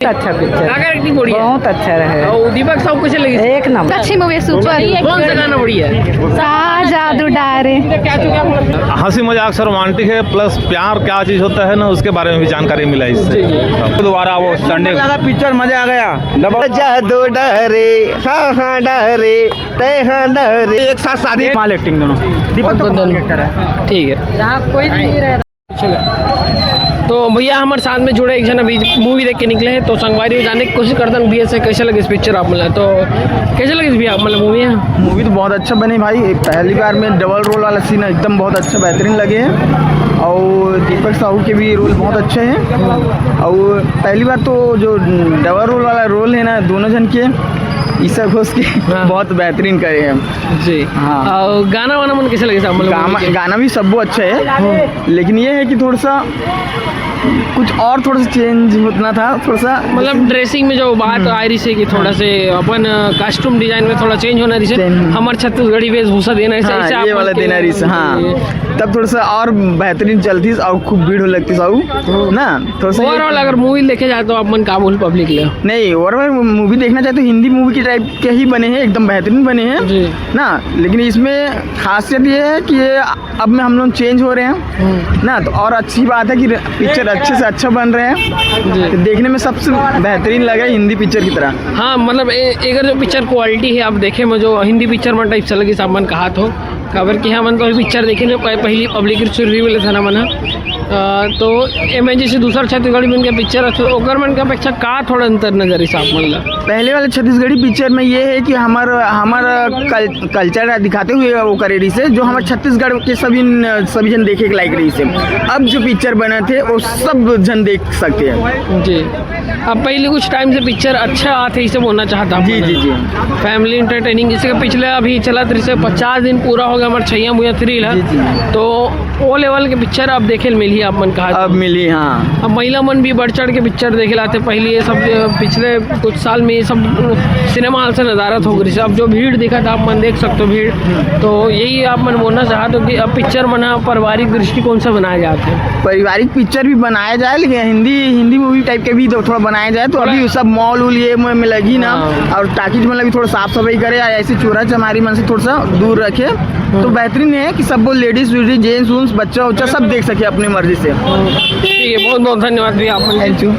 अच्छा picture, acting बढ़िया, बहुत अच्छा रहे। और दीपक साहब कैसे लगी? एक नंबर, अच्छी मूवी, सुपर। कौन सा गाना बढ़िया है? जादू डारे। हंसी मजाक से रोमांटिक है, प्लस प्यार क्या चीज होता है ना उसके बारे में भी जानकारी मिला इससे। दोबारा वो संडे पिक्चर मजा आ गया। जादू डरे, हाँ हाँ डरे, तय हाँ डरे, एक साथ शादी, माल एक्टिंग दोनों। दीपक तो ठीक है, कोई नहीं रहे। तो भैया हमारे साथ में जुड़े एक जन अभी मूवी देख के निकले हैं, तो संगवारी जाने की कोशिश करते हैं भैया से कैसे लगे इस पिक्चर आप मतलब, तो कैसे लगे भैया मतलब मूवी है? मूवी तो बहुत अच्छा बने भाई। पहली बार में डबल रोल वाला सीन एकदम बहुत अच्छा बेहतरीन लगे हैं, और दीपक साहू के भी रोल बहुत अच्छे हैं। और पहली बार तो जो डबल रोल वाला रोल है ना दोनों जन के, ईसा घोष के बहुत बेहतरीन करे हैं जी। हाँ। और गाना वाना मन कैसे लगे साहब मतलब? गाना भी सब अच्छा है, लेकिन ये है कि थोड़ा सा कुछ और थोड़ा सा चेंज होना था, थोड़ा सा मतलब ड्रेसिंग में जो बात आ रही है कि थोड़ा से अपन कास्ट्यूम डिजाइन में थोड़ा चेंज होना रही है, हमारे छत्तीसगढ़ी वेशभूषा देना है, हाँ, ये वाला देना रही। हाँ, तब थोड़ा सा और बेहतरीन चलती और खूब भीड़ हो लगती साहू ना। थोड़ा सा ओवरऑल अगर मूवी देखे जाए तो अपन का बोल पब्लिक ले नहीं, ओवरऑल मूवी देखना चाहते तो हिंदी मूवी की टाइप के ही बने हैं, एकदम बेहतरीन बने हैं ना। लेकिन इसमें खासियत ये है कि ये अब में हम लोग चेंज हो रहे हैं ना, तो और अच्छी बात है कि पिक्चर अच्छे से अच्छा बन रहे हैं, तो देखने में सबसे बेहतरीन लगा हिंदी पिक्चर की तरह। हाँ मतलब अगर जो पिक्चर क्वालिटी है आप देखे में जो हिंदी पिक्चर में टाइप चल गई सामान कहा तो खबर कि हाँ मन तो पिक्चर देखे ना पहली पब्लिक रिव्यू मिले था ना मना, तो एम जैसे दूसरा छत्तीसगढ़ी मन के पिक्चर ओकर मन के अपेक्षा का थोड़ा अंतर नजर हिसाब मतलब पहले वाले छत्तीसगढ़ी पिक्चर में ये है कि हमारा कल्चर दिखाते हुए वो करे रही से, जो हमारे छत्तीसगढ़ के सभी जन देखे के लायक रही से। अब जो पिक्चर बने थे वो सब जन देख सकते हैं जी। अब पहले कुछ टाइम से पिक्चर अच्छा आते इसे बोलना चाहता हूँ। जी जी जी। फैमिली इंटरटेनिंग जैसे पिछले अभी चला 50 दिन पूरा हो गया हमारे छैया मुया थ्रिल है, तो वो लेवल के पिक्चर अब देखे मिली आप मन कहा अब मिली। हाँ, अब महिला मन भी बढ़ चढ़ के पिक्चर देखे लाते। पहले ये सब पिछले कुछ साल में ये सब सिनेमा हॉल से नज़ारत हो गई। अब जो भीड़ दिखा था आप मन देख सकते हो भीड़, तो यही आप मन बोलना चाहते हो कि अब पिक्चर बना पारिवारिक दृष्टिकोण से बनाया जाते हैं। पारिवारिक पिक्चर भी बनाया जाए, लेकिन हिंदी मूवी टाइप के भी तो थोड़ा बनाया जाए, तो अभी सब मॉल उल ये में लगी ना, और टाकीज मतलब भी थोड़ा साफ सफाई करे, ऐसे चोरा चमारी मन से थोड़ा सा दूर रखे, तो बेहतरीन है कि सब लेडीज जेंट्स उन्स बच्चा उच्चा सब देख सके अपनी मर्जी से। ठीक है, बहुत बहुत धन्यवाद भैया आप। Thank you.